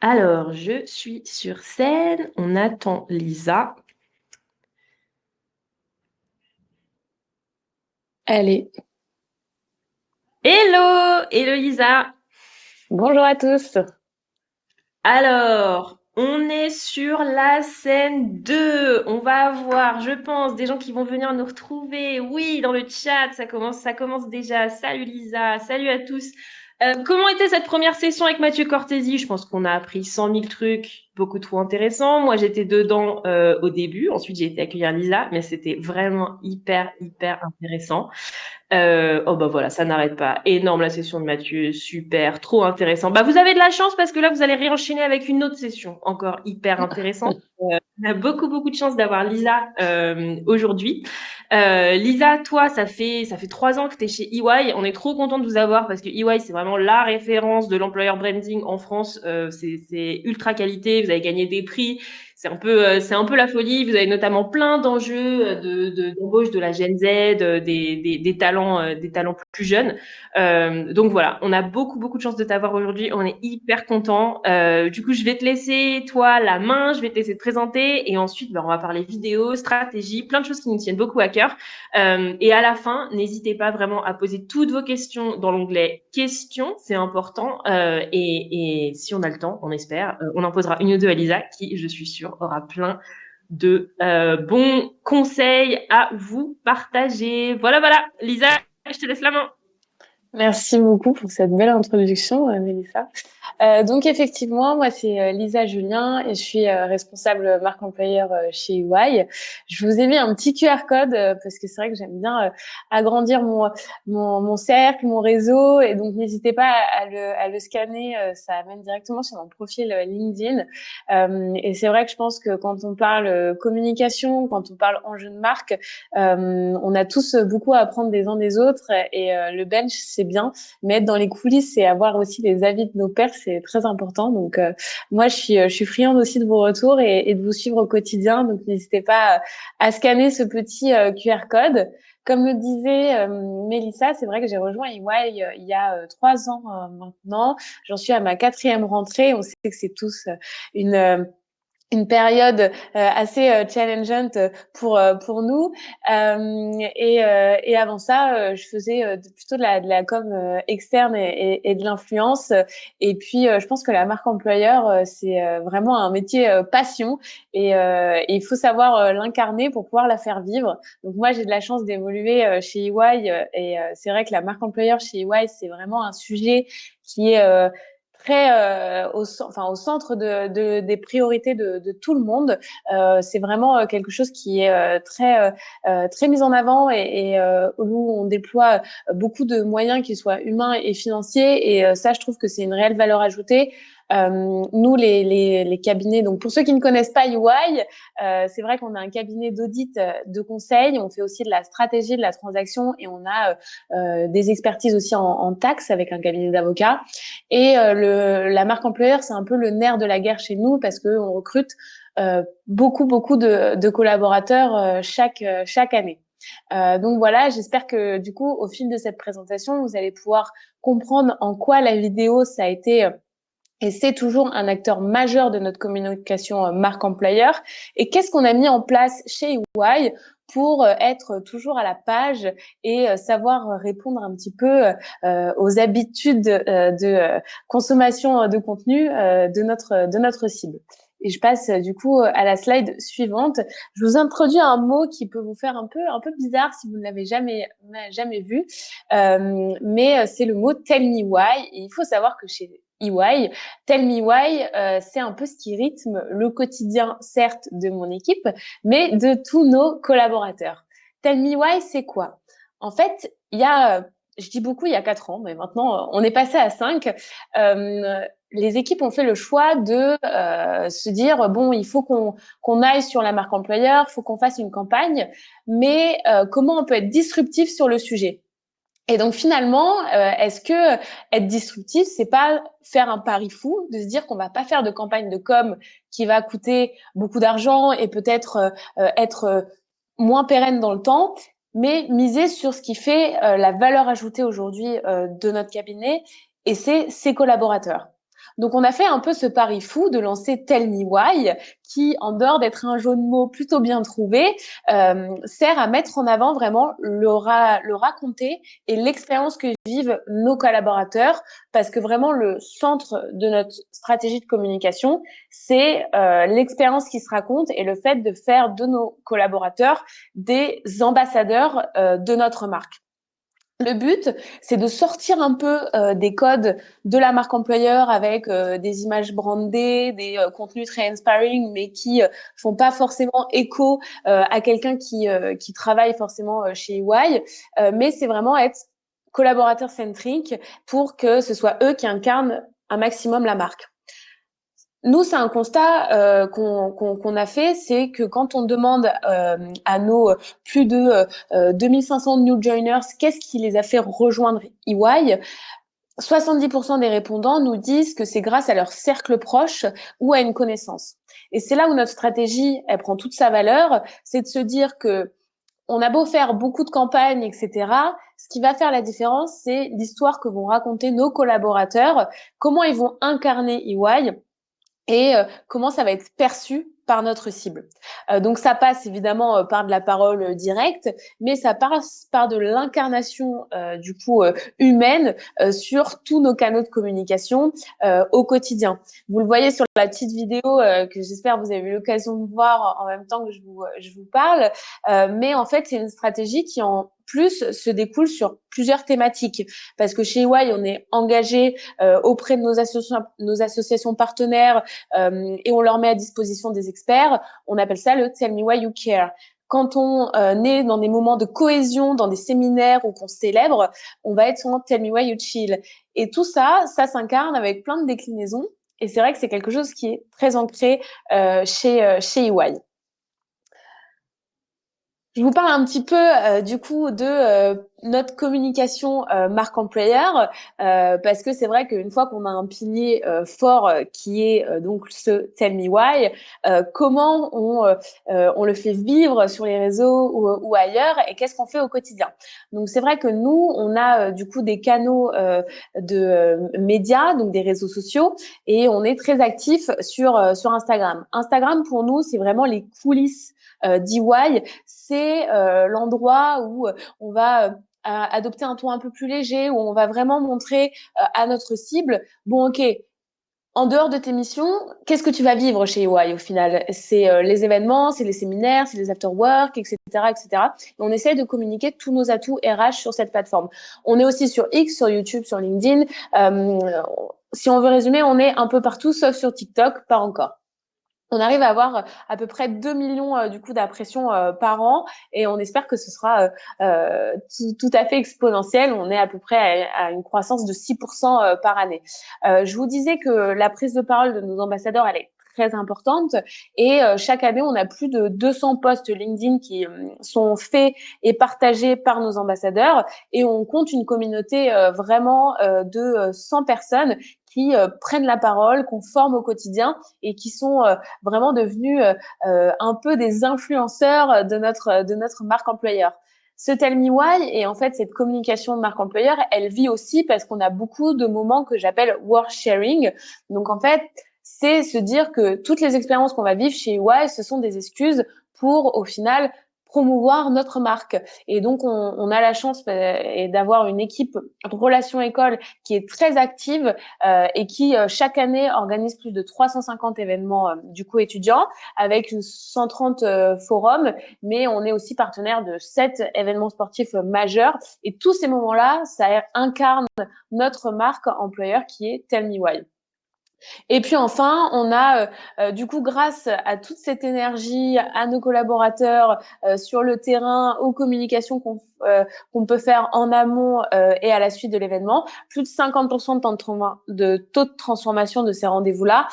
Alors, je suis sur scène. On attend Lisa. Allez, Hello, hello Lisa. bonjour à tous. Alors, on est sur la scène 2. On va avoir, je pense, des gens qui vont venir nous retrouver. Oui, dans le chat, ça commence déjà. Salut Lisa, salut à tous. Comment était cette première session avec Mathieu Cortési? Je pense qu'on a appris 100 000 trucs, beaucoup trop intéressants. Moi, j'étais dedans au début. Ensuite, j'ai été accueillir Lisa, mais c'était vraiment hyper, hyper intéressant. Oh bah voilà, ça n'arrête pas. Énorme la session de Mathieu, super, trop intéressant. Bah vous avez de la chance parce que là vous allez réenchaîner avec une autre session encore hyper intéressante. On a beaucoup beaucoup de chance d'avoir Lisa aujourd'hui. Lisa, toi, ça fait 3 ans que tu es chez EY. On est trop content de vous avoir parce que EY c'est vraiment la référence de l'employer branding en France. C'est ultra qualité. Vous avez gagné des prix. C'est un peu la folie. Vous avez notamment plein d'enjeux d'embauche de la Gen Z, des talents plus jeunes. Donc voilà, on a beaucoup, beaucoup de chance de t'avoir aujourd'hui. On est hyper content. Du coup, je vais te laisser, toi, la main. Je vais te laisser te présenter. Et ensuite, on va parler vidéo, stratégie, plein de choses qui nous tiennent beaucoup à cœur. Et à la fin, n'hésitez pas vraiment à poser toutes vos questions dans l'onglet questions. C'est important. Et si on a le temps, on espère, on en posera une ou deux à Lisa qui, je suis sûre, aura plein de bons conseils à vous partager. Voilà, voilà. Lisa, je te laisse la main. Merci beaucoup pour cette belle introduction, Mélissa. Donc effectivement, moi c'est Lisa Julien et je suis responsable marque employeur chez EY. Je vous ai mis un petit QR code parce que c'est vrai que j'aime bien agrandir mon cercle, mon réseau et donc n'hésitez pas à le scanner, ça amène directement sur mon profil LinkedIn. Et c'est vrai que je pense que quand on parle communication, quand on parle enjeu de marque, on a tous beaucoup à apprendre des uns des autres et le bench c'est bien, mais être dans les coulisses et avoir aussi les avis de nos pairs, c'est très important. Donc, moi, je suis friande aussi de vos retours et de vous suivre au quotidien. Donc, n'hésitez pas à scanner ce petit QR code. Comme le disait Mélissa, c'est vrai que j'ai rejoint EY il y a 3 ans maintenant. J'en suis à ma 4e rentrée. On sait que c'est tous une une période assez challengeante pour nous et avant ça je faisais plutôt de la com externe et de l'influence et puis je pense que la marque employeur c'est vraiment un métier passion et il faut savoir l'incarner pour pouvoir la faire vivre. Donc moi j'ai de la chance d'évoluer chez EY et c'est vrai que la marque employeur chez EY c'est vraiment un sujet qui est très au centre des priorités de tout le monde. C'est vraiment quelque chose qui est très mis en avant et où on déploie beaucoup de moyens, qu'ils soient humains et financiers. Et ça, je trouve que c'est une réelle valeur ajoutée. Nous, les cabinets, donc pour ceux qui ne connaissent pas UI, c'est vrai qu'on a un cabinet d'audit, de conseil. On fait aussi de la stratégie, de la transaction et on a des expertises aussi en taxes avec un cabinet d'avocats. Et la marque employeur, c'est un peu le nerf de la guerre chez nous parce qu'on recrute beaucoup, beaucoup de collaborateurs chaque année. Donc voilà, j'espère que du coup, au fil de cette présentation, vous allez pouvoir comprendre en quoi la vidéo, ça a été et c'est toujours un acteur majeur de notre communication marque employeur. Et qu'est-ce qu'on a mis en place chez EY pour être toujours à la page et savoir répondre un petit peu aux habitudes de consommation de contenu de notre cible. Et je passe du coup à la slide suivante. Je vous introduis un mot qui peut vous faire un peu bizarre si vous ne l'avez jamais vu, mais c'est le mot Tell Me Why. Et il faut savoir que chez EY, Tell Me Why, c'est un peu ce qui rythme le quotidien, certes, de mon équipe, mais de tous nos collaborateurs. Tell Me Why, c'est quoi? En fait, je dis beaucoup il y a 4 ans, mais maintenant, on est passé à 5. Les équipes ont fait le choix de se dire, bon, il faut qu'on aille sur la marque employeur, il faut qu'on fasse une campagne, mais comment on peut être disruptif sur le sujet? Et donc finalement, est-ce que être disruptif, c'est pas faire un pari fou de se dire qu'on va pas faire de campagne de com qui va coûter beaucoup d'argent et peut-être être moins pérenne dans le temps, mais miser sur ce qui fait la valeur ajoutée aujourd'hui de notre cabinet et c'est ses collaborateurs. Donc, on a fait un peu ce pari fou de lancer Tell Me Why, qui, en dehors d'être un jeu de mots plutôt bien trouvé, sert à mettre en avant vraiment le raconter et l'expérience que vivent nos collaborateurs, parce que vraiment le centre de notre stratégie de communication, c'est l'expérience qui se raconte et le fait de faire de nos collaborateurs des ambassadeurs de notre marque. Le but, c'est de sortir un peu des codes de la marque employeur avec des images brandées, des contenus très inspiring, mais qui font pas forcément écho à quelqu'un qui travaille forcément chez EY. Mais c'est vraiment être collaborateur centrique pour que ce soit eux qui incarnent un maximum la marque. Nous, c'est un constat qu'on a fait, c'est que quand on demande à nos plus de 2500 new joiners qu'est-ce qui les a fait rejoindre EY, 70% des répondants nous disent que c'est grâce à leur cercle proche ou à une connaissance. Et c'est là où notre stratégie, elle prend toute sa valeur, c'est de se dire que on a beau faire beaucoup de campagnes, etc. Ce qui va faire la différence, c'est l'histoire que vont raconter nos collaborateurs, comment ils vont incarner EY et comment ça va être perçu par notre cible. Donc ça passe évidemment par de la parole directe, mais ça passe par de l'incarnation du coup humaine sur tous nos canaux de communication au quotidien. Vous le voyez sur la petite vidéo que j'espère vous avez eu l'occasion de voir en même temps que je vous parle, mais en fait c'est une stratégie qui en plus se découle sur plusieurs thématiques, parce que chez EY on est engagé auprès de nos associations partenaires et on leur met à disposition des experts. On appelle ça le Tell Me Why You Care. Quand on est dans des moments de cohésion, dans des séminaires ou qu'on célèbre, on va être en Tell Me Why You Chill. Et tout ça, ça s'incarne avec plein de déclinaisons. Et c'est vrai que c'est quelque chose qui est très ancré chez EY. Je vous parle un petit peu du coup de notre communication marque employeur parce que c'est vrai qu'une fois qu'on a un pilier fort qui est donc ce Tell Me Why, comment on le fait vivre sur les réseaux ou ailleurs et qu'est-ce qu'on fait au quotidien. Donc c'est vrai que nous on a du coup des canaux de médias, donc des réseaux sociaux et on est très actif sur Instagram. Instagram pour nous c'est vraiment les coulisses d'EY, c'est l'endroit où on va adopter un ton un peu plus léger, où on va vraiment montrer à notre cible, bon ok, en dehors de tes missions, qu'est-ce que tu vas vivre chez EY au final? C'est les événements, c'est les séminaires, c'est les after-work, etc., etc. Et on essaye de communiquer tous nos atouts RH sur cette plateforme. On est aussi sur X, sur YouTube, sur LinkedIn. Si on veut résumer, on est un peu partout, sauf sur TikTok, pas encore. On arrive à avoir à peu près 2 millions du coup d'impressions par an et on espère que ce sera tout à fait exponentiel. On est à peu près à une croissance de 6% par année. Je vous disais que la prise de parole de nos ambassadeurs, elle est très importante et chaque année, on a plus de 200 posts LinkedIn qui sont faits et partagés par nos ambassadeurs et on compte une communauté vraiment de 100 personnes qui prennent la parole, qu'on forme au quotidien et qui sont vraiment devenus un peu des influenceurs de notre marque employeur. Ce Tell Me Why et en fait cette communication de marque employeur, elle vit aussi parce qu'on a beaucoup de moments que j'appelle worth sharing. Donc en fait, c'est se dire que toutes les expériences qu'on va vivre chez EY, ce sont des excuses pour au final promouvoir notre marque. Et donc, on a la chance d'avoir une équipe de relations école qui est très active et qui, chaque année, organise plus de 350 événements du coup étudiants avec une 130 forums, mais on est aussi partenaire de 7 événements sportifs majeurs. Et tous ces moments-là, ça incarne notre marque employeur qui est Tell Me Why. Et puis enfin, on a du coup grâce à toute cette énergie, à nos collaborateurs sur le terrain, aux communications qu'on peut faire en amont et à la suite de l'événement, plus de 50% de taux de transformation de ces rendez-vous-là.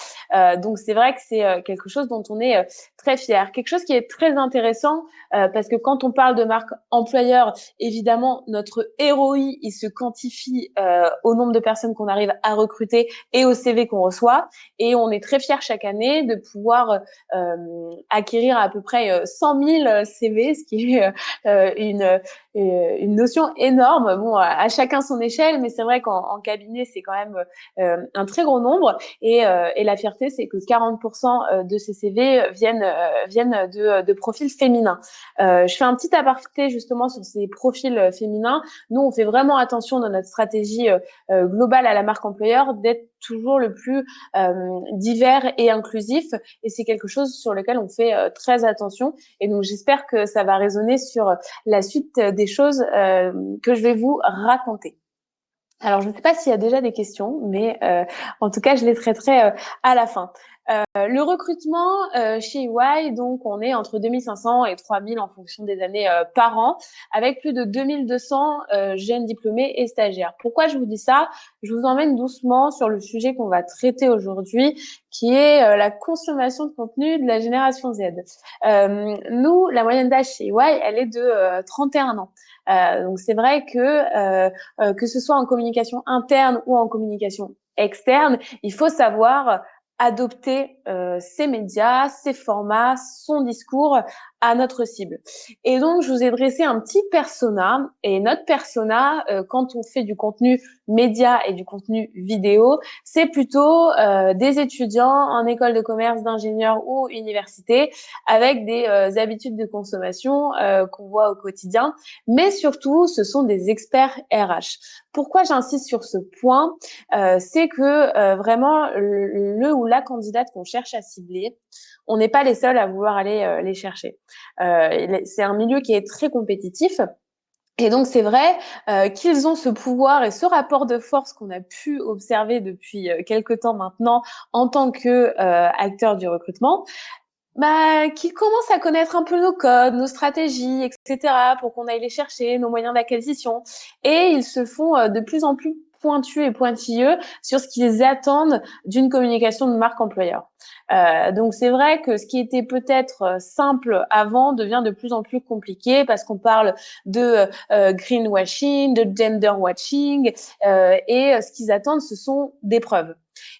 Donc c'est vrai que c'est quelque chose dont on est très fier. Quelque chose qui est très intéressant parce que quand on parle de marque employeur, évidemment notre ROI il se quantifie au nombre de personnes qu'on arrive à recruter et au CV qu'on reçoit. Et on est très fiers chaque année de pouvoir acquérir à peu près 100 000 CV, ce qui est une notion énorme. Bon, à chacun son échelle, mais c'est vrai qu'en cabinet, c'est quand même un très gros nombre. Et la fierté, c'est que 40% de ces CV viennent de profils féminins. Je fais un petit aparté justement sur ces profils féminins. Nous, on fait vraiment attention dans notre stratégie globale à la marque employeur d'être toujours le plus divers et inclusif. Et c'est quelque chose sur lequel on fait très attention. Et donc, j'espère que ça va résonner sur la suite des choses que je vais vous raconter. Alors, je ne sais pas s'il y a déjà des questions, mais en tout cas, je les traiterai à la fin. Le recrutement chez EY, donc on est entre 2500 et 3000 en fonction des années par an, avec plus de 2200 jeunes diplômés et stagiaires. Pourquoi je vous dis ça? Je vous emmène doucement sur le sujet qu'on va traiter aujourd'hui, qui est la consommation de contenu de la génération Z. Nous, la moyenne d'âge chez EY, elle est de 31 ans. Donc c'est vrai que ce soit en communication interne ou en communication externe, il faut savoir adopter ces médias, ces formats, son discours à notre cible. Et donc, je vous ai dressé un petit persona. Et notre persona, quand on fait du contenu média et du contenu vidéo, c'est plutôt des étudiants en école de commerce, d'ingénieurs ou université, avec des habitudes de consommation qu'on voit au quotidien. Mais surtout, ce sont des experts RH. Pourquoi j'insiste sur ce point? C'est que vraiment, le ou la candidate qu'on cherche à cibler, on n'est pas les seuls à vouloir aller les chercher. C'est un milieu qui est très compétitif. Et donc, c'est vrai qu'ils ont ce pouvoir et ce rapport de force qu'on a pu observer depuis quelques temps maintenant en tant que acteurs du recrutement, qu'ils commencent à connaître un peu nos codes, nos stratégies, etc., pour qu'on aille les chercher, nos moyens d'acquisition. Et ils se font de plus en plus pointus et pointilleux sur ce qu'ils attendent d'une communication de marque employeur. Donc c'est vrai que ce qui était peut-être simple avant devient de plus en plus compliqué parce qu'on parle de greenwashing, de gender watching, et ce qu'ils attendent, ce sont des preuves.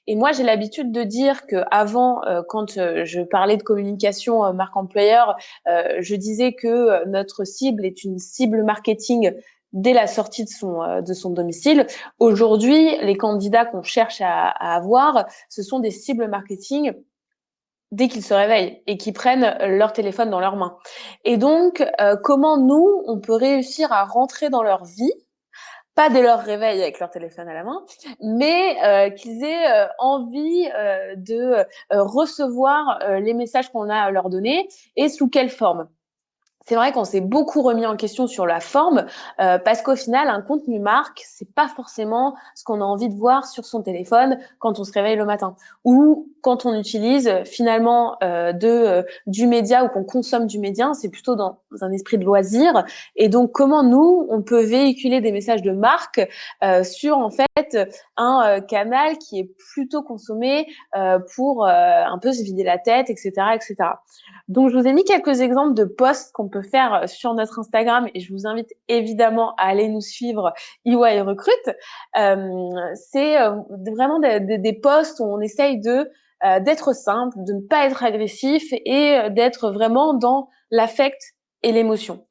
Et moi, j'ai l'habitude de dire que avant, quand je parlais de communication marque employeur, je disais que notre cible est une cible marketing dès la sortie de son domicile. Aujourd'hui, les candidats qu'on cherche à avoir, ce sont des cibles marketing dès qu'ils se réveillent et qu'ils prennent leur téléphone dans leurs mains. Et donc, comment nous, on peut réussir à rentrer dans leur vie, pas dès leur réveil avec leur téléphone à la main, mais qu'ils aient envie de recevoir les messages qu'on a à leur donner et sous quelle forme. C'est vrai qu'on s'est beaucoup remis en question sur la forme parce qu'au final, un contenu marque, c'est pas forcément ce qu'on a envie de voir sur son téléphone quand on se réveille le matin ou quand on utilise finalement du média ou qu'on consomme du média, c'est plutôt dans un esprit de loisir. Et donc, comment nous, on peut véhiculer des messages de marque sur en fait un canal qui est plutôt consommé pour un peu se vider la tête, etc., etc. Donc, je vous ai mis quelques exemples de posts qu'on peut faire sur notre Instagram et je vous invite évidemment à aller nous suivre EY Recrute. C'est vraiment des posts où on essaye d'être simple, de ne pas être agressif et d'être vraiment dans l'affect et l'émotion.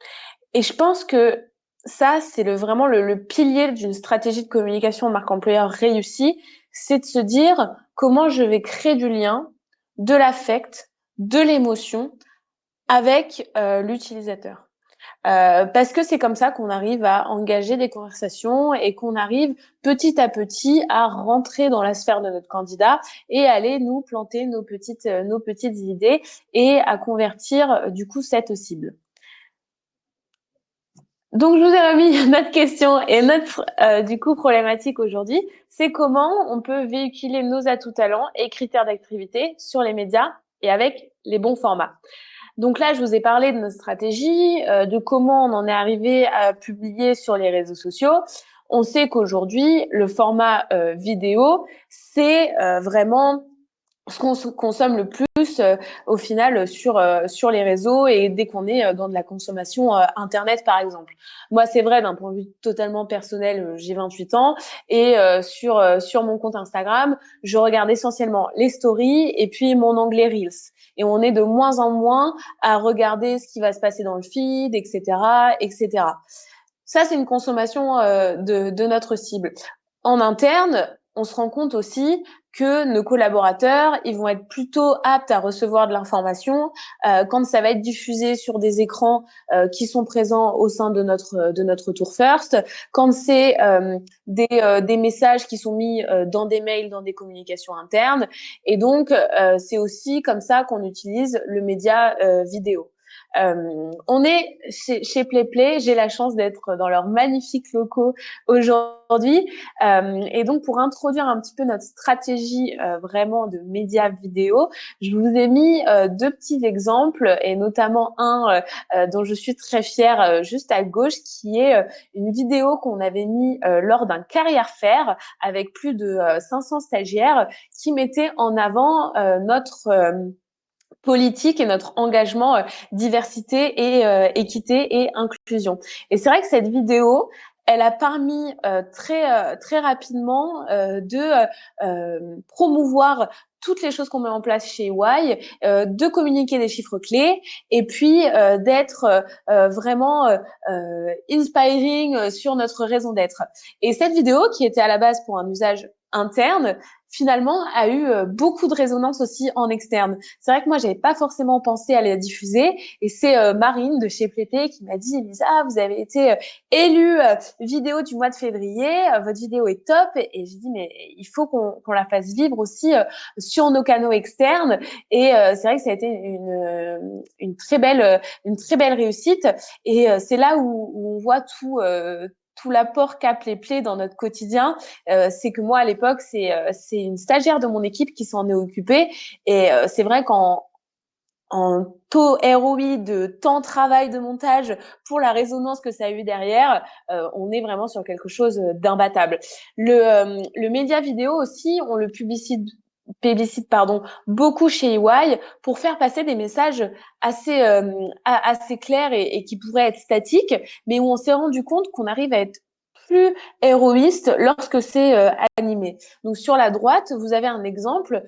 Et je pense que ça, c'est vraiment le pilier d'une stratégie de communication marque employeur réussie, c'est de se dire comment je vais créer du lien, de l'affect, de l'émotion avec l'utilisateur. Parce que c'est comme ça qu'on arrive à engager des conversations et qu'on arrive petit à petit à rentrer dans la sphère de notre candidat et aller nous planter nos petites idées et à convertir du coup cette cible. Donc, je vous ai remis notre question et notre, du coup, problématique aujourd'hui. C'est comment on peut véhiculer nos atouts talents et critères d'activité sur les médias et avec les bons formats. Donc là, je vous ai parlé de notre stratégie, de comment on en est arrivé à publier sur les réseaux sociaux. On sait qu'aujourd'hui, le format vidéo, c'est vraiment ce qu'on consomme le plus au final sur les réseaux et dès qu'on est dans de la consommation internet par exemple. Moi c'est vrai d'un point de vue totalement personnel, j'ai 28 ans et sur mon compte Instagram, je regarde essentiellement les stories et puis mon onglet Reels. Et on est de moins en moins à regarder ce qui va se passer dans le feed, etc., etc. Ça, c'est une consommation de notre cible. En interne, on se rend compte aussi que nos collaborateurs, ils vont être plutôt aptes à recevoir de l'information quand ça va être diffusé sur des écrans qui sont présents au sein de notre Tour First, quand c'est des messages qui sont mis dans des mails, dans des communications internes. Et donc, c'est aussi comme ça qu'on utilise le média vidéo. On est chez PlayPlay. J'ai la chance d'être dans leurs magnifiques locaux aujourd'hui. Et donc, pour introduire un petit peu notre stratégie vraiment de médias vidéo, je vous ai mis deux petits exemples et notamment un dont je suis très fière juste à gauche, qui est une vidéo qu'on avait mis lors d'un carrière fair avec plus de 500 stagiaires qui mettait en avant notre politique et notre engagement diversité et équité et inclusion. Et c'est vrai que cette vidéo, elle a permis très rapidement de promouvoir toutes les choses qu'on met en place chez EY, de communiquer des chiffres clés et puis d'être vraiment inspiring sur notre raison d'être. Et cette vidéo, qui était à la base pour un usage interne, finalement a eu beaucoup de résonance aussi en externe. C'est vrai que moi, j'avais pas forcément pensé à la diffuser et c'est Marine de chez Plété qui m'a dit, Elisa, vous avez été élue vidéo du mois de février, votre vidéo est top. Et je dis, mais il faut qu'on la fasse vivre aussi sur nos canaux externes. Et c'est vrai que ça a été une très belle réussite. Et c'est là où on voit tout l'apport qu'a PlayPlay dans notre quotidien. C'est que moi, à l'époque, c'est une stagiaire de mon équipe qui s'en est occupée. Et c'est vrai en taux ROI de temps travail de montage pour la résonance que ça a eu derrière, on est vraiment sur quelque chose d'imbattable. Le média vidéo aussi, on le publicite beaucoup chez EY pour faire passer des messages assez clairs et qui pourraient être statiques, mais où on s'est rendu compte qu'on arrive à être plus héroïste lorsque c'est animé. Donc sur la droite, vous avez un exemple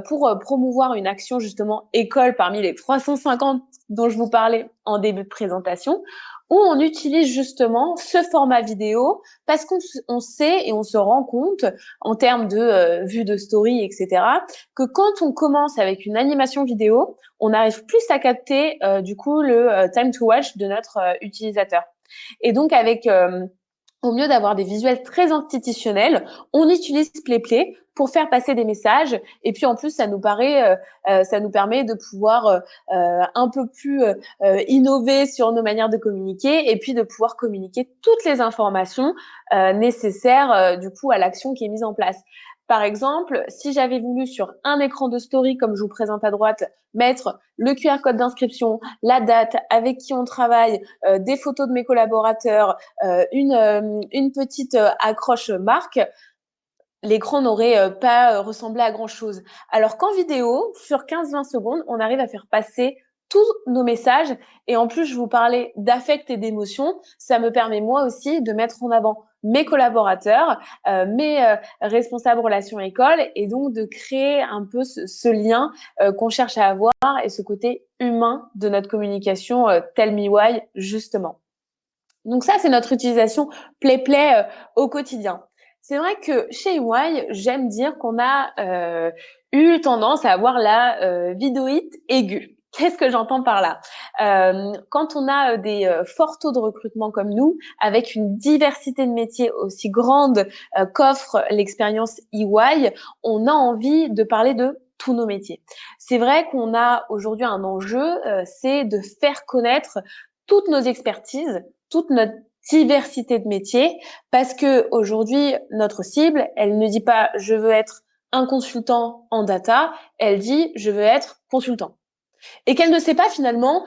pour promouvoir une action justement école parmi les 350 dont je vous parlais en début de présentation, où on utilise justement ce format vidéo parce qu'on sait et on se rend compte en termes de vue de story, etc., que quand on commence avec une animation vidéo, on arrive plus à capter du coup le time to watch de notre utilisateur. Et donc avec au mieux d'avoir des visuels très institutionnels, on utilise PlayPlay pour faire passer des messages. Et puis en plus, ça nous permet de pouvoir un peu plus innover sur nos manières de communiquer et puis de pouvoir communiquer toutes les informations nécessaires du coup à l'action qui est mise en place. Par exemple, si j'avais voulu sur un écran de story, comme je vous présente à droite, mettre le QR code d'inscription, la date, avec qui on travaille, des photos de mes collaborateurs, une petite accroche marque, l'écran n'aurait pas ressemblé à grand-chose. Alors qu'en vidéo, sur 15-20 secondes, on arrive à faire passer tous nos messages. Et en plus, je vous parlais d'affect et d'émotion. Ça me permet moi aussi de mettre en avant mes collaborateurs, mes responsables relations école, et donc de créer un peu ce lien qu'on cherche à avoir et ce côté humain de notre communication Tell Me Why, justement. Donc ça, c'est notre utilisation PlayPlay au quotidien. C'est vrai que chez EY, j'aime dire qu'on a eu tendance à avoir la vidéoïte aiguë. Qu'est-ce que j'entends par là? Quand on a des forts taux de recrutement comme nous, avec une diversité de métiers aussi grande qu'offre l'expérience EY, on a envie de parler de tous nos métiers. C'est vrai qu'on a aujourd'hui un enjeu, c'est de faire connaître toutes nos expertises, toute notre diversité de métiers, parce que aujourd'hui, notre cible, elle ne dit pas je veux être un consultant en data, elle dit je veux être consultant. Et qu'elle ne sait pas finalement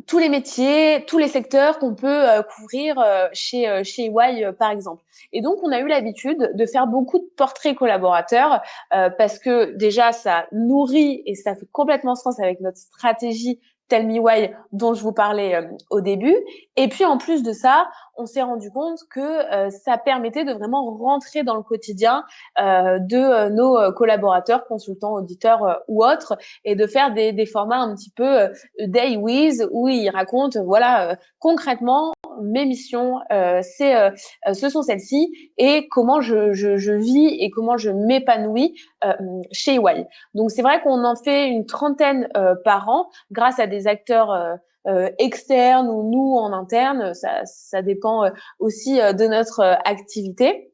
tous les métiers, tous les secteurs qu'on peut couvrir chez EY, par exemple. Et donc, on a eu l'habitude de faire beaucoup de portraits collaborateurs parce que déjà, ça nourrit et ça fait complètement sens avec notre stratégie Tell Me Why dont je vous parlais au début. Et puis, en plus de ça, on s'est rendu compte que ça permettait de vraiment rentrer dans le quotidien de nos collaborateurs, consultants, auditeurs ou autres, et de faire des formats un petit peu day with, où ils racontent, voilà, concrètement mes missions, ce sont celles-ci et comment je vis et comment je m'épanouis chez EY. Donc c'est vrai qu'on en fait une trentaine par an grâce à des acteurs externes ou nous en interne. Ça dépend aussi de notre activité.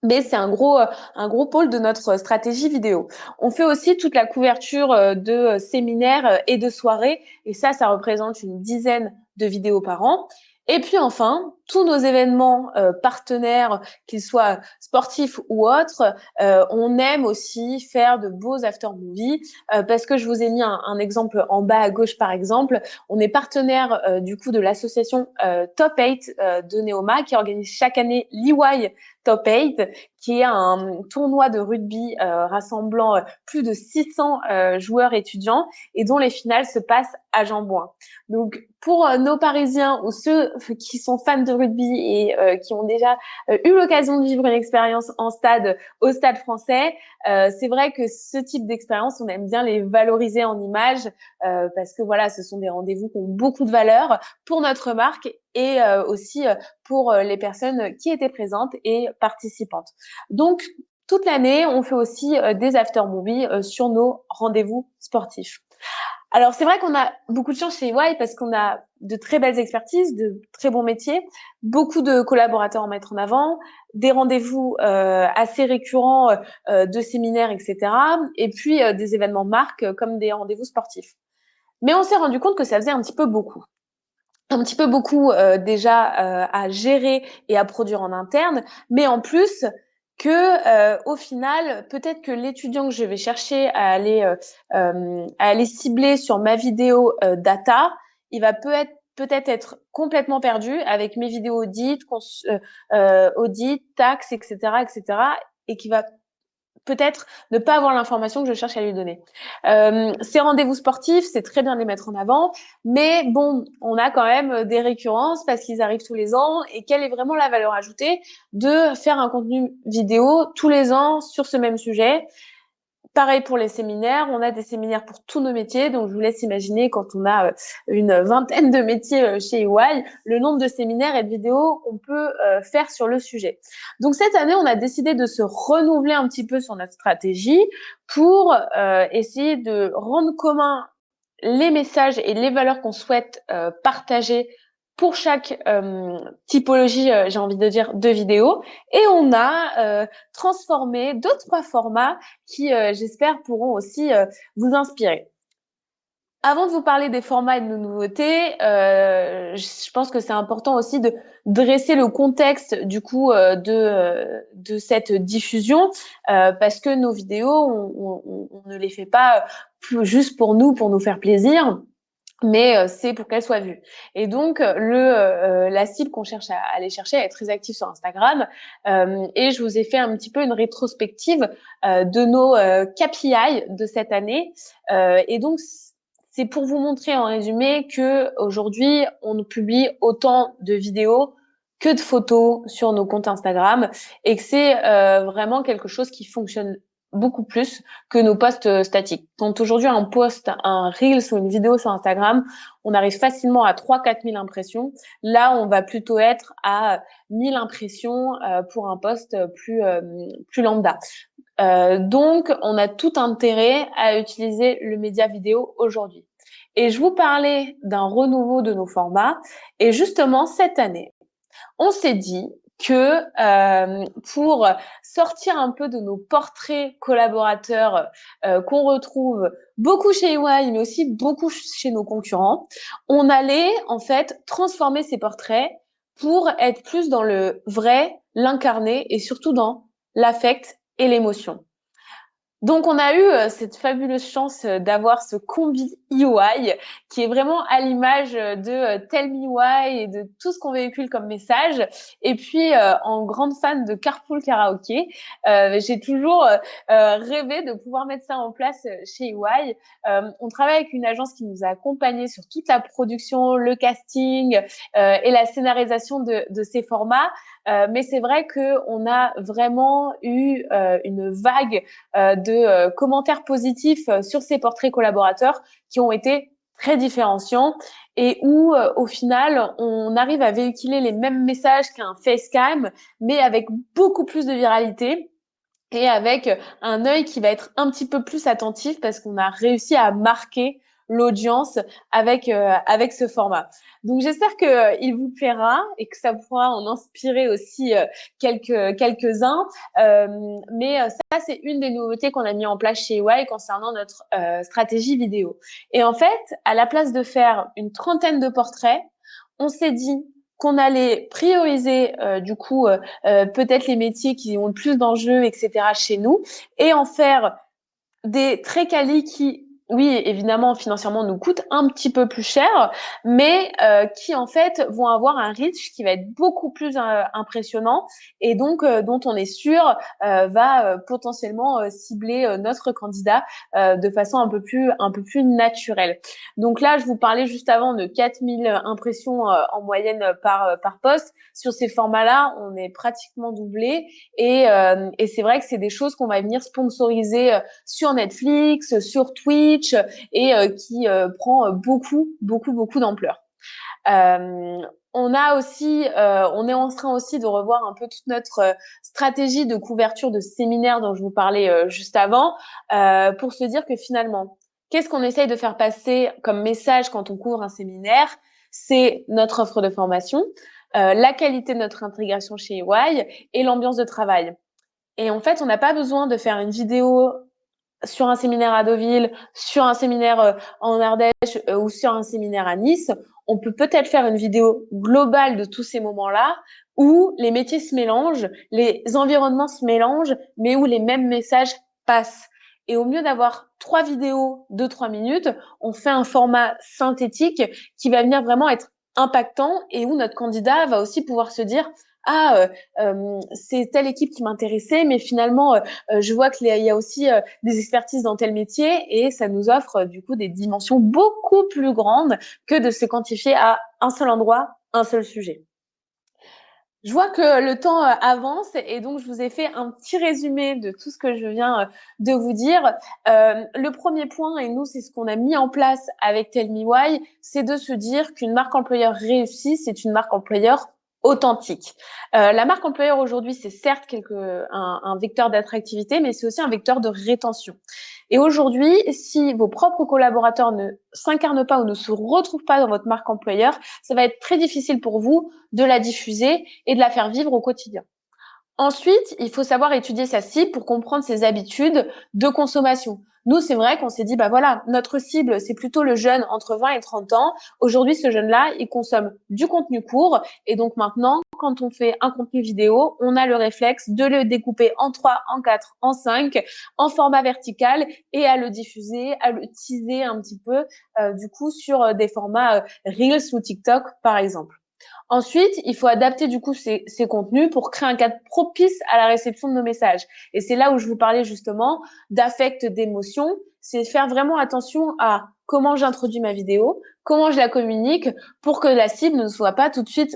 Mais c'est un gros pôle de notre stratégie vidéo. On fait aussi toute la couverture de séminaires et de soirées. Et ça représente une dizaine de vidéos par an. Et puis enfin, tous nos événements partenaires, qu'ils soient sportifs ou autres, on aime aussi faire de beaux after-movies parce que je vous ai mis un exemple en bas à gauche par exemple. On est partenaire du coup de l'association Top 8 de Neoma qui organise chaque année l'EY Top 8, qui est un tournoi de rugby rassemblant plus de 600 joueurs étudiants et dont les finales se passent à Jean-Bouin. Donc, pour nos Parisiens ou ceux qui sont fans de rugby et qui ont déjà eu l'occasion de vivre une expérience en stade, au Stade Français, c'est vrai que ce type d'expérience, on aime bien les valoriser en images parce que voilà, ce sont des rendez-vous qui ont beaucoup de valeur pour notre marque et aussi pour les personnes qui étaient présentes et participantes. Donc, toute l'année, on fait aussi des after-movies sur nos rendez-vous sportifs. Alors, c'est vrai qu'on a beaucoup de chance chez EY parce qu'on a de très belles expertises, de très bons métiers, beaucoup de collaborateurs à mettre en avant, des rendez-vous assez récurrents de séminaires, etc. Et puis, des événements de marque comme des rendez-vous sportifs. Mais on s'est rendu compte que ça faisait un petit peu beaucoup déjà à gérer et à produire en interne, mais en plus que au final, peut-être que l'étudiant que je vais chercher à aller cibler sur ma vidéo data, il va peut-être être complètement perdu avec mes vidéos audit, taxes, etc., etc., et qui va peut-être ne pas avoir l'information que je cherche à lui donner. Ces rendez-vous sportifs, c'est très bien de les mettre en avant, mais bon, on a quand même des récurrences parce qu'ils arrivent tous les ans. Et quelle est vraiment la valeur ajoutée de faire un contenu vidéo tous les ans sur ce même sujet? Pareil pour les séminaires, on a des séminaires pour tous nos métiers, donc je vous laisse imaginer quand on a une vingtaine de métiers chez EY, le nombre de séminaires et de vidéos qu'on peut faire sur le sujet. Donc cette année, on a décidé de se renouveler un petit peu sur notre stratégie pour essayer de rendre commun les messages et les valeurs qu'on souhaite partager pour chaque typologie, j'ai envie de dire, de vidéo. Et on a transformé 2-3 formats qui, j'espère, pourront aussi vous inspirer. Avant de vous parler des formats et de nos nouveautés, je pense que c'est important aussi de dresser le contexte du coup de cette diffusion parce que nos vidéos, on ne les fait pas juste pour nous faire plaisir, mais c'est pour qu'elle soit vue. Et donc la cible qu'on cherche à aller chercher, elle est très active sur Instagram. Et je vous ai fait un petit peu une rétrospective de nos KPI de cette année. Et donc c'est pour vous montrer en résumé que aujourd'hui on publie autant de vidéos que de photos sur nos comptes Instagram et que c'est vraiment quelque chose qui fonctionne beaucoup plus que nos posts statiques. Quand aujourd'hui un post, un Reels ou une vidéo sur Instagram, on arrive facilement à 3-4 000 impressions. Là, on va plutôt être à 1000 impressions pour un post plus lambda. Donc, on a tout intérêt à utiliser le média vidéo aujourd'hui. Et je vous parlais d'un renouveau de nos formats. Et justement, cette année, on s'est dit que pour sortir un peu de nos portraits collaborateurs qu'on retrouve beaucoup chez EY, mais aussi beaucoup chez nos concurrents, on allait en fait transformer ces portraits pour être plus dans le vrai, l'incarné et surtout dans l'affect et l'émotion. Donc, on a eu cette fabuleuse chance d'avoir ce combi EY qui est vraiment à l'image de Tell Me Why et de tout ce qu'on véhicule comme message. Et puis, en grande fan de Carpool Karaoke, j'ai toujours rêvé de pouvoir mettre ça en place chez EY. On travaille avec une agence qui nous a accompagnés sur toute la production, le casting et la scénarisation de ces formats. Mais c'est vrai qu'on a vraiment eu une vague de commentaires positifs sur ces portraits collaborateurs qui ont été très différenciant et où, au final, on arrive à véhiculer les mêmes messages qu'un facecam, mais avec beaucoup plus de viralité et avec un œil qui va être un petit peu plus attentif parce qu'on a réussi à marquer l'audience avec ce format. Donc j'espère que il vous plaira et que ça pourra en inspirer aussi quelques-uns. Mais ça c'est une des nouveautés qu'on a mis en place chez EY concernant notre stratégie vidéo. Et en fait, à la place de faire une trentaine de portraits, on s'est dit qu'on allait prioriser peut-être les métiers qui ont le plus d'enjeux, etc. chez nous, et en faire des très quali qui, oui, évidemment, financièrement, nous coûtent un petit peu plus cher, mais qui, en fait, vont avoir un reach qui va être beaucoup plus impressionnant et donc dont on est sûr va potentiellement cibler notre candidat de façon un peu plus naturelle. Donc là, je vous parlais juste avant de 4000 impressions en moyenne par poste. Sur ces formats-là, on est pratiquement doublé et c'est vrai que c'est des choses qu'on va venir sponsoriser sur Netflix, sur Twitch et qui prend beaucoup d'ampleur. On a aussi, on est en train aussi de revoir un peu toute notre stratégie de couverture de séminaires dont je vous parlais juste avant, pour se dire que finalement, qu'est-ce qu'on essaye de faire passer comme message quand on couvre un séminaire? C'est notre offre de formation, la qualité de notre intégration chez EY et l'ambiance de travail. Et en fait, on n'a pas besoin de faire une vidéo sur un séminaire à Deauville, sur un séminaire en Ardèche ou sur un séminaire à Nice. On peut peut-être faire une vidéo globale de tous ces moments-là où les métiers se mélangent, les environnements se mélangent, mais où les mêmes messages passent. Et au mieux d'avoir 3 vidéos de 3 minutes, on fait un format synthétique qui va venir vraiment être impactant et où notre candidat va aussi pouvoir se dire ah c'est telle équipe qui m'intéressait, mais finalement je vois qu'il y a aussi des expertises dans tel métier et ça nous offre du coup des dimensions beaucoup plus grandes que de se quantifier à un seul endroit, un seul sujet. Je vois que le temps avance et donc je vous ai fait un petit résumé de tout ce que je viens de vous dire. Le premier point, et nous c'est ce qu'on a mis en place avec Tell Me Why, c'est de se dire qu'une marque employeur réussie, c'est une marque employeur authentique. La marque employeur aujourd'hui, c'est certes un vecteur d'attractivité, mais c'est aussi un vecteur de rétention. Et aujourd'hui, si vos propres collaborateurs ne s'incarnent pas ou ne se retrouvent pas dans votre marque employeur, ça va être très difficile pour vous de la diffuser et de la faire vivre au quotidien. Ensuite, il faut savoir étudier sa cible pour comprendre ses habitudes de consommation. Nous, c'est vrai qu'on s'est dit, bah voilà, notre cible, c'est plutôt le jeune entre 20 et 30 ans. Aujourd'hui, ce jeune-là, il consomme du contenu court. Et donc maintenant, quand on fait un contenu vidéo, on a le réflexe de le découper en 3, en 4, en 5, en format vertical et à le diffuser, à le teaser un petit peu, du coup, sur des formats Reels ou TikTok, par exemple. Ensuite, il faut adapter du coup ces contenus pour créer un cadre propice à la réception de nos messages. Et c'est là où je vous parlais justement d'affect, d'émotion. C'est faire vraiment attention à comment j'introduis ma vidéo, comment je la communique pour que la cible ne soit pas tout de suite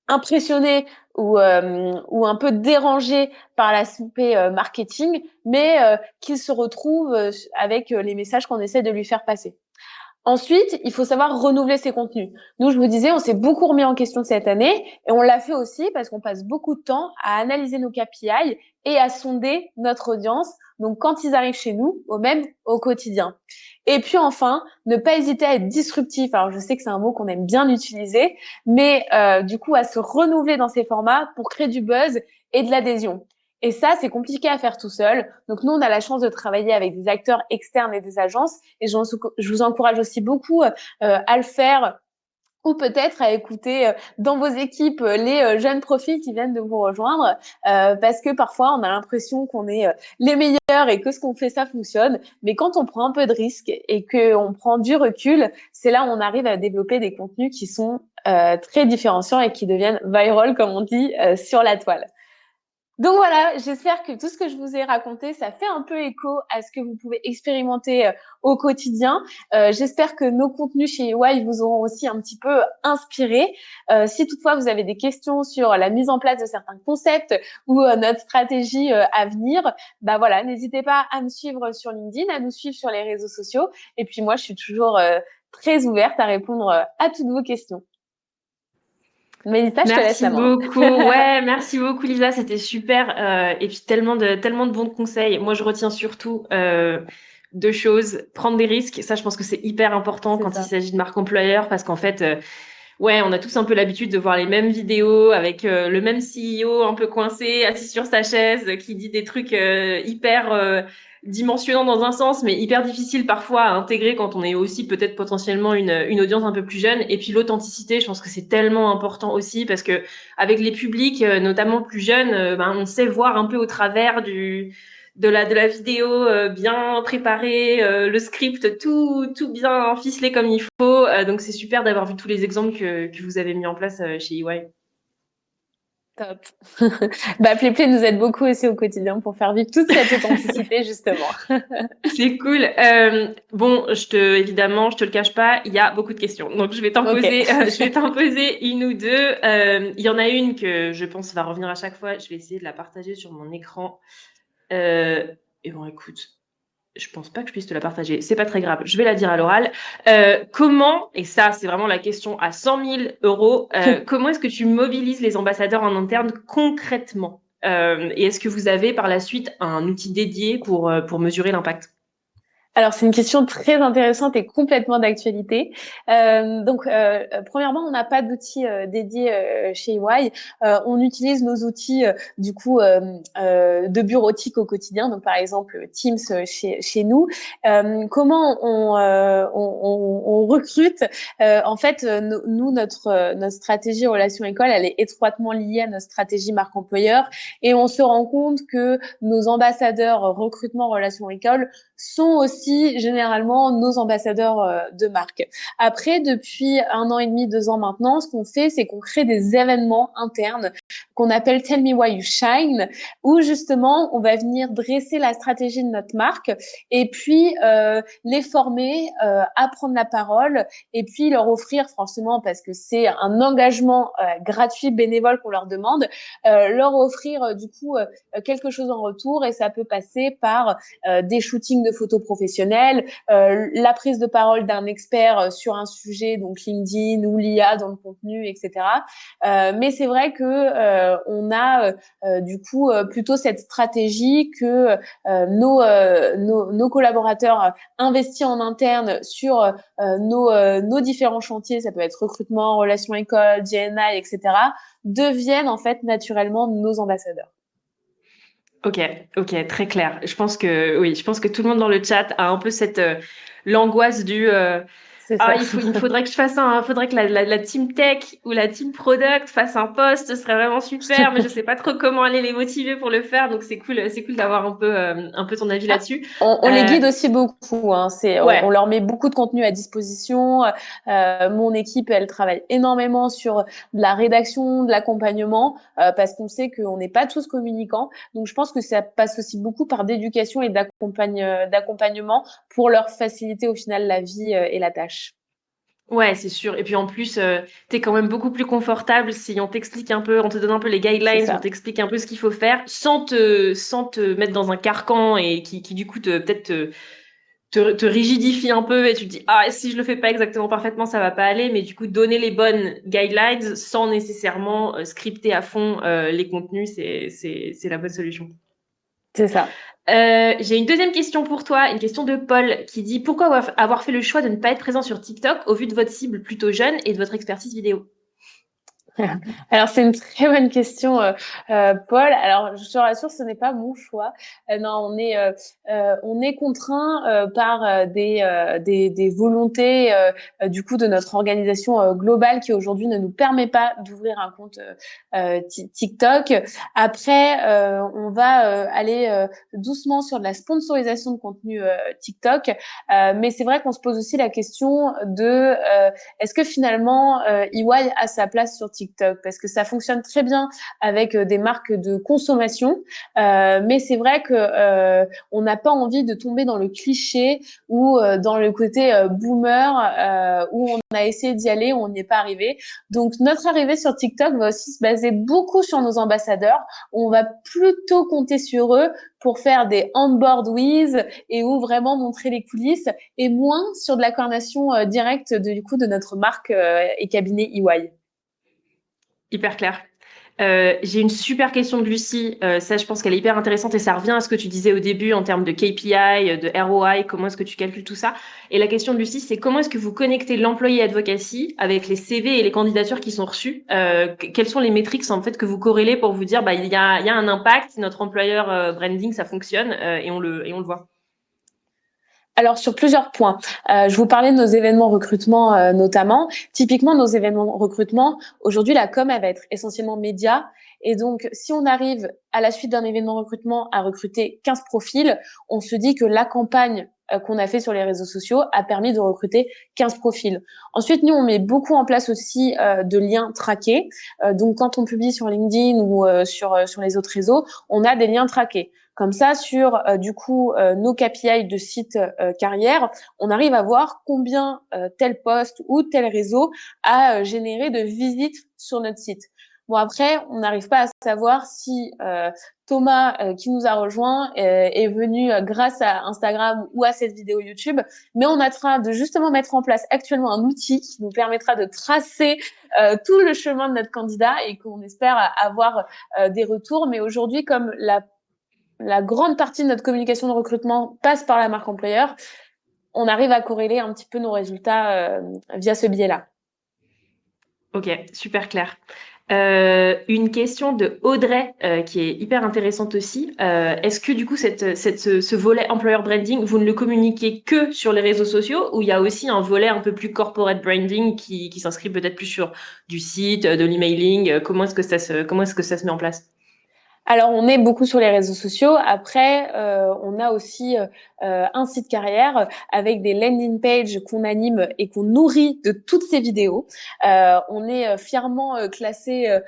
impressionnée ou un peu dérangée par l'aspect marketing, mais qu'il se retrouve avec les messages qu'on essaie de lui faire passer. Ensuite, il faut savoir renouveler ses contenus. Nous, je vous disais, on s'est beaucoup remis en question cette année et on l'a fait aussi parce qu'on passe beaucoup de temps à analyser nos KPI et à sonder notre audience. Donc, quand ils arrivent chez nous, au quotidien. Et puis enfin, ne pas hésiter à être disruptif. Alors, je sais que c'est un mot qu'on aime bien utiliser, mais du coup, à se renouveler dans ces formats pour créer du buzz et de l'adhésion. Et ça, c'est compliqué à faire tout seul. Donc, nous, on a la chance de travailler avec des acteurs externes et des agences. Et je vous encourage aussi beaucoup à le faire ou peut-être à écouter dans vos équipes les jeunes profils qui viennent de vous rejoindre parce que parfois, on a l'impression qu'on est les meilleurs et que ce qu'on fait, ça fonctionne. Mais quand on prend un peu de risque et qu'on prend du recul, c'est là où on arrive à développer des contenus qui sont très différenciants et qui deviennent viral, comme on dit, sur la toile. Donc voilà, j'espère que tout ce que je vous ai raconté, ça fait un peu écho à ce que vous pouvez expérimenter au quotidien. J'espère que nos contenus chez EY vous auront aussi un petit peu inspiré. Si toutefois vous avez des questions sur la mise en place de certains concepts ou notre stratégie à venir, bah voilà, n'hésitez pas à me suivre sur LinkedIn, à nous suivre sur les réseaux sociaux. Et puis moi, je suis toujours très ouverte à répondre à toutes vos questions. Mélissa, je te laisse Merci la main. beaucoup. Ouais, merci beaucoup, Lisa. C'était super. Et puis tellement de bons conseils. Moi, je retiens surtout deux choses. Prendre des risques. Ça, je pense que c'est hyper important C'est quand il ça. s'agit de marque employeur parce qu'en fait, ouais, on a tous un peu l'habitude de voir les mêmes vidéos avec le même CEO un peu coincé, assis sur sa chaise, qui dit des trucs hyper dimensionnants dans un sens, mais hyper difficiles parfois à intégrer quand on est aussi peut-être potentiellement une audience un peu plus jeune. Et puis l'authenticité, je pense que c'est tellement important aussi parce que avec les publics, notamment plus jeunes, ben, on sait voir un peu au travers de la vidéo bien préparée, le script tout bien ficelé comme il faut. Donc c'est super d'avoir vu tous les exemples que vous avez mis en place chez EY. Top. Bah, Playplay nous aide beaucoup aussi au quotidien pour faire vivre toute cette authenticité, justement. C'est cool. Bon, évidemment, je te le cache pas, il y a beaucoup de questions. Donc je vais t'en Ok. poser, je vais t'en poser une ou deux. Il y en a une que je pense va revenir à chaque fois. Je vais essayer de la partager sur mon écran. Et bon, écoute, je pense pas que je puisse te la partager. C'est pas très grave. Je vais la dire à l'oral. Comment, et ça, c'est vraiment la question à 100 000 euros, comment est-ce que tu mobilises les ambassadeurs en interne concrètement? Et est-ce que vous avez par la suite un outil dédié pour mesurer l'impact? Alors, c'est une question très intéressante et complètement d'actualité. Premièrement, on n'a pas d'outils dédiés chez EY. On utilise nos outils de bureautique au quotidien. Donc, par exemple, Teams chez nous. Comment on recrute En fait, nous, notre stratégie relation école, elle est étroitement liée à notre stratégie marque employeur. Et on se rend compte que nos ambassadeurs recrutement relation école sont aussi généralement nos ambassadeurs de marque. Après, depuis 1 an et demi, 2 ans maintenant, ce qu'on fait, c'est qu'on crée des événements internes qu'on appelle Tell Me Why You Shine, où justement, on va venir dresser la stratégie de notre marque et puis les former, apprendre la parole et puis leur offrir, forcément, parce que c'est un engagement gratuit, bénévole qu'on leur demande, leur offrir quelque chose en retour et ça peut passer par des shootings de photos professionnelles, la prise de parole d'un expert sur un sujet, donc LinkedIn ou l'IA dans le contenu, etc. Mais c'est vrai que on a plutôt cette stratégie que nos collaborateurs investis en interne sur nos différents chantiers, ça peut être recrutement, relations école, GNI, etc., deviennent en fait naturellement nos ambassadeurs. Ok, ok, très clair. Je pense que oui, je pense que tout le monde dans le chat a un peu cette l'angoisse du C'est ah, ça. il me faudrait que je fasse faudrait que la team tech ou la team product fasse un post, ce serait vraiment super, mais je sais pas trop comment aller les motiver pour le faire, donc c'est cool d'avoir un peu ton avis Ah, là-dessus. on les Euh, guide aussi beaucoup. Hein. On ouais, leur met beaucoup de contenu à disposition. Mon équipe, elle travaille énormément sur de la rédaction, de l'accompagnement, parce qu'on sait qu'on n'est pas tous communicants. Donc, je pense que ça passe aussi beaucoup par d'éducation et d'accompagnement pour leur faciliter au final la vie et la tâche. ouais, c'est sûr. Et puis en plus, t'es quand même beaucoup plus confortable si on t'explique un peu, on te donne un peu les C'est guidelines, on ça. t'explique un peu ce qu'il faut faire, sans te mettre dans un carcan et qui du coup te rigidifie un peu et tu te dis, ah, si je le fais pas exactement parfaitement, ça va pas aller. Mais du coup, donner les bonnes guidelines sans nécessairement scripter à fond les contenus, c'est la bonne solution. C'est ça. J'ai une deuxième question pour toi, une question de Paul qui dit pourquoi avoir fait le choix de ne pas être présent sur TikTok au vu de votre cible plutôt jeune et de votre expertise vidéo? Alors, c'est une très bonne question, Paul. Alors, je te rassure, ce n'est pas mon choix. Non, on est contraint par des volontés du coup de notre organisation globale qui aujourd'hui ne nous permet pas d'ouvrir un compte TikTok. Après, on va aller doucement sur de la sponsorisation de contenu TikTok, mais c'est vrai qu'on se pose aussi la question de est-ce que finalement EY a sa place sur TikTok? TikTok parce que ça fonctionne très bien avec des marques de consommation, mais c'est vrai que on n'a pas envie de tomber dans le cliché ou dans le côté boomer où on a essayé d'y aller, on n'y est pas arrivé. Donc notre arrivée sur TikTok va aussi se baser beaucoup sur nos ambassadeurs. On va plutôt compter sur eux pour faire des on-board with et où vraiment montrer les coulisses et moins sur de la coordination directe de notre marque et cabinet EY. Hyper clair. J'ai une super question de Lucie. Ça, je pense qu'elle est hyper intéressante et ça revient à ce que tu disais au début en termes de KPI, de ROI, comment est-ce que tu calcules tout ça. Et la question de Lucie, c'est comment est-ce que vous connectez l'employé advocacy avec les CV et les candidatures qui sont reçues. Quelles sont les métriques en fait que vous corrélez pour vous dire il y a un impact, notre employeur branding, ça fonctionne et on le voit. Alors sur plusieurs points, je vous parlais de nos événements recrutement notamment. Typiquement nos événements recrutement, aujourd'hui la com elle va être essentiellement média et donc si on arrive à la suite d'un événement recrutement à recruter 15 profils, on se dit que la campagne qu'on a fait sur les réseaux sociaux a permis de recruter 15 profils. Ensuite, nous, on met beaucoup en place aussi de liens traqués. Donc, quand on publie sur LinkedIn ou sur les autres réseaux, on a des liens traqués. Comme ça, sur nos KPI de site carrière, on arrive à voir combien tel poste ou tel réseau a généré de visites sur notre site. Bon, après, on n'arrive pas à savoir si Thomas, qui nous a rejoint, est venu grâce à Instagram ou à cette vidéo YouTube, mais on est en train de justement mettre en place actuellement un outil qui nous permettra de tracer tout le chemin de notre candidat et qu'on espère avoir des retours. Mais aujourd'hui, comme la grande partie de notre communication de recrutement passe par la marque employeur, on arrive à corréler un petit peu nos résultats via ce biais-là. Ok, super clair. Une question de Audrey qui est hyper intéressante aussi. Est-ce que du coup ce volet employer branding, vous ne le communiquez que sur les réseaux sociaux ou il y a aussi un volet un peu plus corporate branding qui s'inscrit peut-être plus sur du site, de l'emailing? Comment est-ce que ça se met en place? Alors, on est beaucoup sur les réseaux sociaux. Après, on a aussi un site carrière avec des landing pages qu'on anime et qu'on nourrit de toutes ces vidéos. On est fièrement classé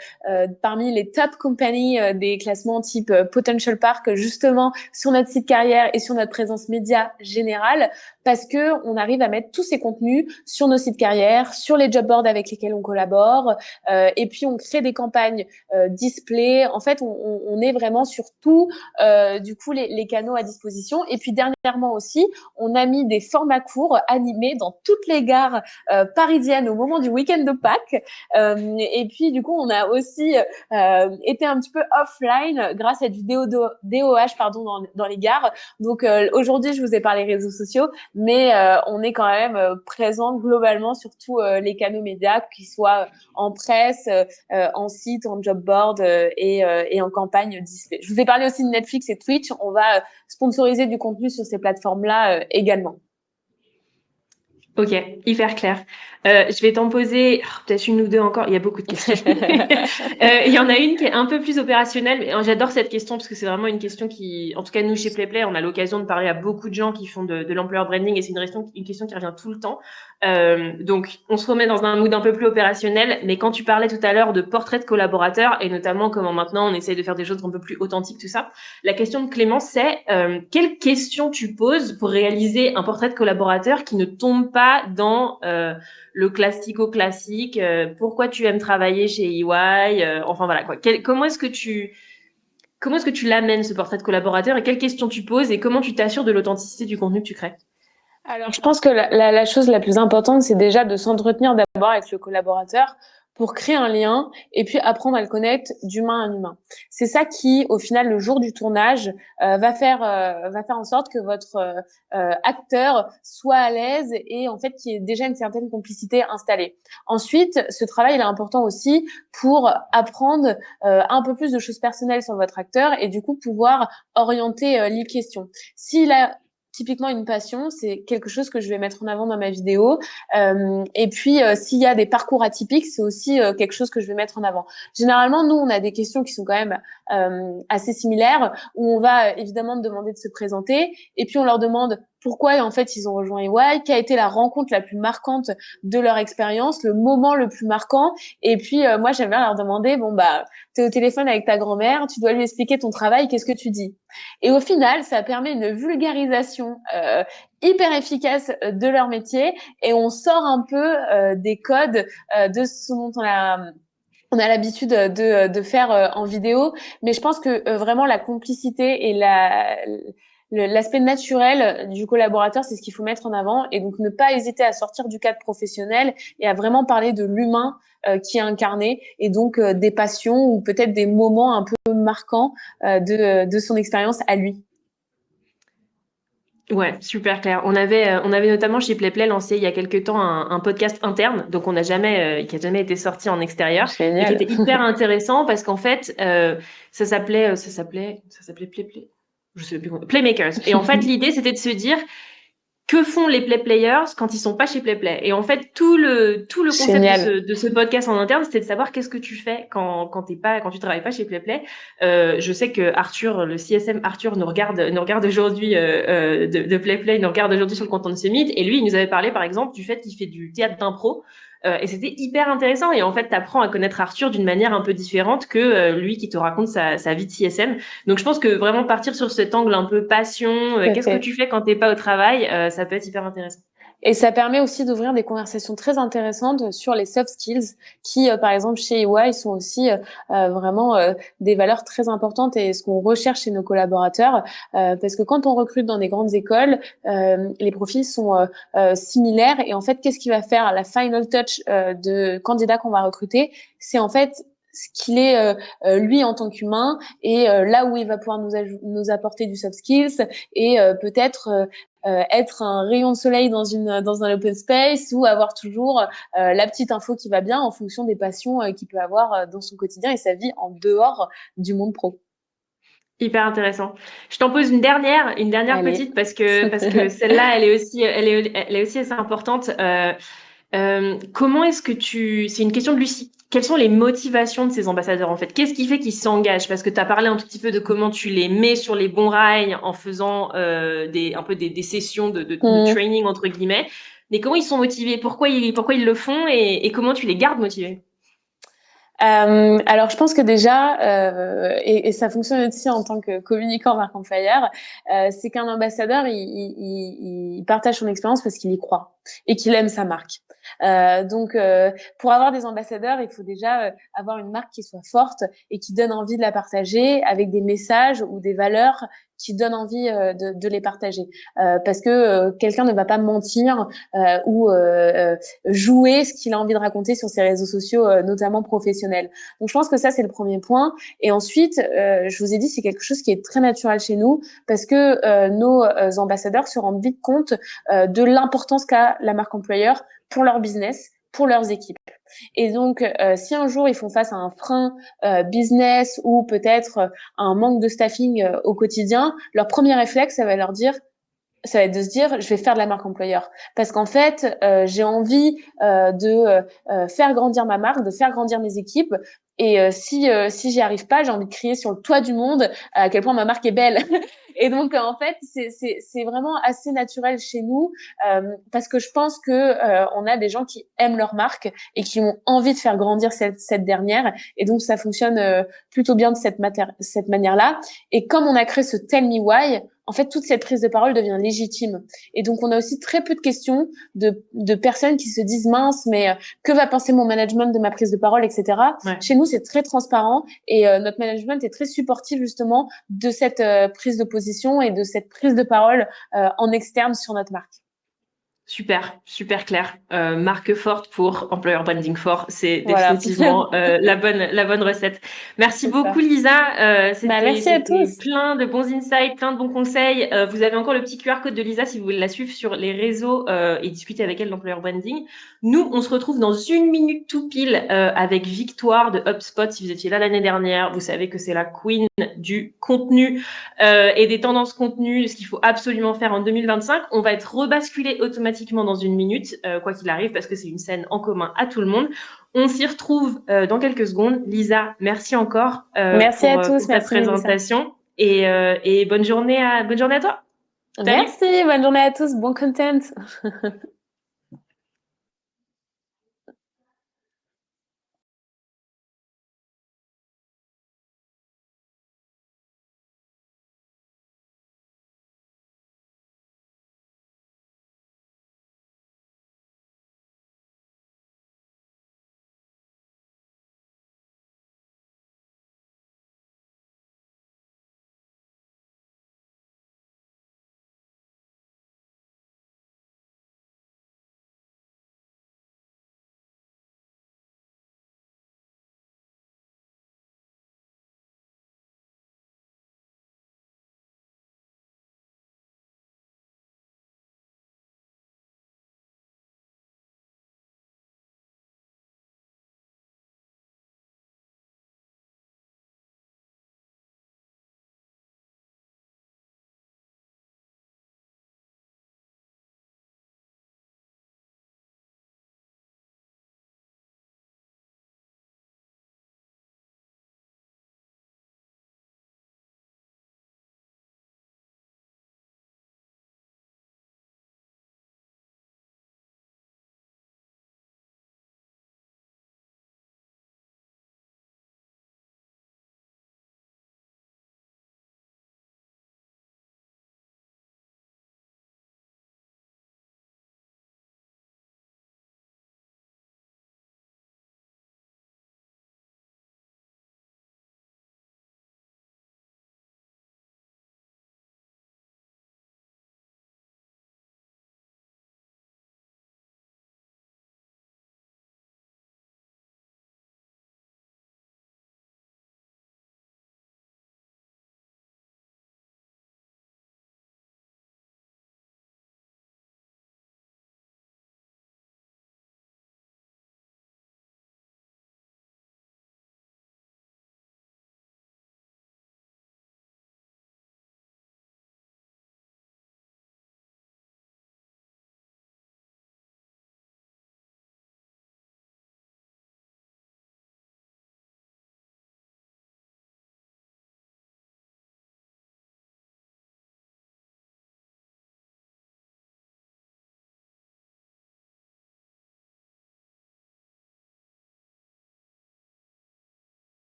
parmi les top companies des classements type Potential Park, justement sur notre site carrière et sur notre présence média générale, parce que on arrive à mettre tous ces contenus sur nos sites carrière, sur les job boards avec lesquels on collabore, et puis on crée des campagnes display. En fait, on est vraiment sur tout, les canaux à disposition. Et puis dernièrement aussi, on a mis des formats courts animés dans toutes les gares parisiennes au moment du week-end de Pâques. Et puis du coup, on a aussi été un petit peu offline grâce à du DOH dans les gares. Donc aujourd'hui, je vous ai parlé réseaux sociaux, mais on est quand même présent globalement sur tous les canaux médias, qu'ils soient en presse, en site, en job board et en campagne display. Je vous ai parlé aussi de Netflix et Twitch. On va sponsoriser du contenu sur ces plateformes-là également. Ok, hyper clair. Je vais t'en poser peut-être une ou deux encore. Il y a beaucoup de questions. Il y en a une qui est un peu plus opérationnelle. Mais j'adore cette question parce que c'est vraiment une question qui, en tout cas nous chez PlayPlay, on a l'occasion de parler à beaucoup de gens qui font de l'employer branding et c'est une question qui revient tout le temps. Donc on se remet dans un mood un peu plus opérationnel. Mais quand tu parlais tout à l'heure de portrait de collaborateurs et notamment comment maintenant on essaye de faire des choses un peu plus authentiques, tout ça, la question de Clément c'est quelle question tu poses pour réaliser un portrait de collaborateur qui ne tombe pas dans le classico-classique, pourquoi tu aimes travailler chez EY, enfin voilà quoi. Comment est-ce que tu l'amènes ce portrait de collaborateur et quelles questions tu poses et comment tu t'assures de l'authenticité du contenu que tu crées? Alors, je pense que la chose la plus importante, c'est déjà de s'entretenir d'abord avec le collaborateur pour créer un lien et puis apprendre à le connaître d'humain à humain. C'est ça qui, au final, le jour du tournage, va faire en sorte que votre acteur soit à l'aise et en fait qu'il y ait déjà une certaine complicité installée. Ensuite, ce travail il est important aussi pour apprendre un peu plus de choses personnelles sur votre acteur et du coup pouvoir orienter les questions. S'il a typiquement une passion, c'est quelque chose que je vais mettre en avant dans ma vidéo. Et puis, s'il y a des parcours atypiques, c'est aussi quelque chose que je vais mettre en avant. Généralement, nous, on a des questions qui sont quand même assez similaires, où on va évidemment demander de se présenter, et puis on leur demande pourquoi en fait ils ont rejoint EY, quelle a été la rencontre la plus marquante de leur expérience, le moment le plus marquant. Et puis moi j'aime bien leur demander, bon bah t'es au téléphone avec ta grand-mère, tu dois lui expliquer ton travail, qu'est-ce que tu dis? Et au final, ça permet une vulgarisation hyper efficace de leur métier, et on sort un peu des codes de ce dont on a l'habitude de faire en vidéo. Mais je pense que vraiment la complicité et l'aspect naturel du collaborateur, c'est ce qu'il faut mettre en avant, et donc ne pas hésiter à sortir du cadre professionnel et à vraiment parler de l'humain qui est incarné, et donc des passions ou peut-être des moments un peu marquants de son expérience à lui. Ouais, super clair. On avait notamment chez PlayPlay lancé il y a quelques temps un podcast interne, donc qui a jamais été sorti en extérieur, Génial. et qui était hyper intéressant parce qu'en fait, ça s'appelait PlayPlay, je sais plus, Playmakers. Et en fait, l'idée c'était de se dire, que font les Play Players quand ils sont pas chez PlayPlay? Et en fait, tout le concept de ce podcast en interne, c'était de savoir qu'est-ce que tu fais quand tu travailles pas chez PlayPlay. Je sais que Arthur, le CSM Arthur, nous regarde aujourd'hui de PlayPlay, nous regarde aujourd'hui sur le Content Summit, et lui, il nous avait parlé par exemple du fait qu'il fait du théâtre d'impro. Et c'était hyper intéressant. Et en fait, tu apprends à connaître Arthur d'une manière un peu différente que lui qui te raconte sa vie de CSM. Donc, je pense que vraiment partir sur cet angle un peu passion, qu'est-ce que tu fais quand t'es pas au travail, ça peut être hyper intéressant. Et ça permet aussi d'ouvrir des conversations très intéressantes sur les soft skills qui, par exemple, chez EY, sont aussi vraiment des valeurs très importantes, et ce qu'on recherche chez nos collaborateurs. Parce que quand on recrute dans des grandes écoles, les profils sont similaires. Et en fait, qu'est-ce qui va faire la final touch de candidat qu'on va recruter? C'est en fait ce qu'il est lui en tant qu'humain, et là où il va pouvoir nous apporter du soft skills, et peut-être être un rayon de soleil dans un open space, ou avoir toujours la petite info qui va bien en fonction des passions qu'il peut avoir dans son quotidien et sa vie en dehors du monde pro. Hyper intéressant. Je t'en pose une dernière Allez. petite, parce que celle-là, elle est aussi assez importante. Comment est-ce que c'est une question de Lucie. Quelles sont les motivations de ces ambassadeurs, en fait? Qu'est-ce qui fait qu'ils s'engagent? Parce que tu as parlé un tout petit peu de comment tu les mets sur les bons rails en faisant un peu des sessions de training, entre guillemets. Mais comment ils sont motivés? Pourquoi ils le font, et comment tu les gardes motivés? Alors, je pense que déjà, et ça fonctionne aussi en tant que communicant marque employeur, c'est qu'un ambassadeur, il partage son expérience parce qu'il y croit et qu'il aime sa marque. Donc, pour avoir des ambassadeurs, il faut déjà avoir une marque qui soit forte et qui donne envie de la partager, avec des messages ou des valeurs qui donnent envie de les partager. Parce que quelqu'un ne va pas mentir ou jouer ce qu'il a envie de raconter sur ses réseaux sociaux, notamment professionnels. Donc, je pense que ça, c'est le premier point. Et ensuite, je vous ai dit, c'est quelque chose qui est très naturel chez nous, parce que nos ambassadeurs se rendent vite compte de l'importance qu'a la marque employeur pour leur business, pour leurs équipes. Et donc, si un jour ils font face à un frein business, ou peut-être un manque de staffing au quotidien, leur premier réflexe, ça va être de se dire, je vais faire de la marque employeur, parce qu'en fait, j'ai envie de faire grandir ma marque, de faire grandir mes équipes. Et si j'y arrive pas, j'ai envie de crier sur le toit du monde à quel point ma marque est belle. Et donc, en fait, c'est vraiment assez naturel chez nous, parce que je pense que on a des gens qui aiment leur marque et qui ont envie de faire grandir cette dernière. Et donc, ça fonctionne plutôt bien de cette manière-là. Et comme on a créé ce Tell Me Why, en fait, toute cette prise de parole devient légitime. Et donc, on a aussi très peu de questions de personnes qui se disent, mince, mais que va penser mon management de ma prise de parole, etc. Ouais. Chez nous, c'est très transparent, et notre management est très supportif justement de cette prise de position et de cette prise de parole en externe sur notre marque. Super, super clair. Marque forte pour employer branding fort, c'est définitivement la bonne recette. Merci beaucoup, Lisa. Merci à tous. Plein de bons insights, plein de bons conseils. Vous avez encore le petit QR code de Lisa si vous voulez la suivre sur les réseaux et discuter avec elle d'employer branding. Nous, on se retrouve dans 1 minute tout pile avec Victoire de HubSpot. Si vous étiez là l'année dernière, vous savez que c'est la queen du contenu et des tendances contenu, de ce qu'il faut absolument faire en 2025. On va être rebasculé automatiquement dans 1 minute, quoi qu'il arrive, parce que c'est une scène en commun à tout le monde. On s'y retrouve dans quelques secondes. Lisa, merci encore merci à tous, pour ta présentation. Et bonne journée à toi. Salut! Merci, bonne journée à tous, bon content.